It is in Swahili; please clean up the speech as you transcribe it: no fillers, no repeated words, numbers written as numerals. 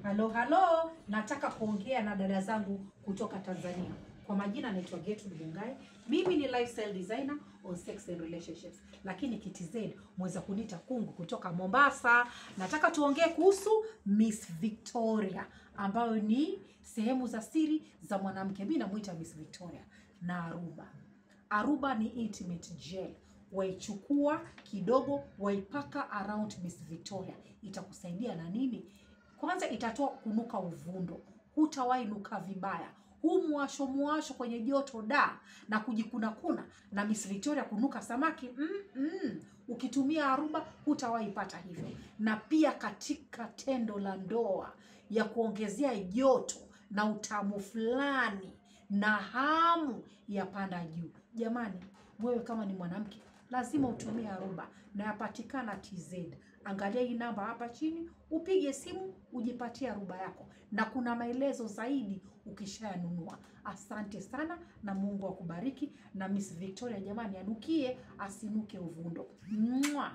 Halo, nataka kuongea na dada zangu kutoka Tanzania. Kwa majina naitwa Gertrude Bungai. Mimi ni lifestyle designer on sex and relationships. Lakini KTZ mweza kunita Kungu kutoka Mombasa. Nataka tuongee kuhusu Miss Victoria, ambayo ni sehemu za siri za mwanamke. Mimi namuita Miss Victoria na Aruba. Aruba ni intimate gel. Waichukua kidogo, waipaka around Miss Victoria. Itakusaidia na nini? Kwanza itatoa kunuka uvundo. Hutawahi nuka vibaya. Huu muasho kwenye joto na kujikuna na Miss Victoria kunuka samaki. Ukitumia Aruba hutawahi pata hivyo. Na pia katika tendo la ndoa ya kuongezea joto na utamu fulani na hamu ya panda juu. Jamani, wewe kama ni mwanamke lazima utumie Aruba, na yapatikana TZ. Angalia hii namba hapa chini, upige simu ujipatie Aruba yako, na kuna maelezo zaidi ukishayanunua. Asante sana na Mungu akubariki. Na Miss Victoria jamani, anukie asinuke uvundo. Mwah!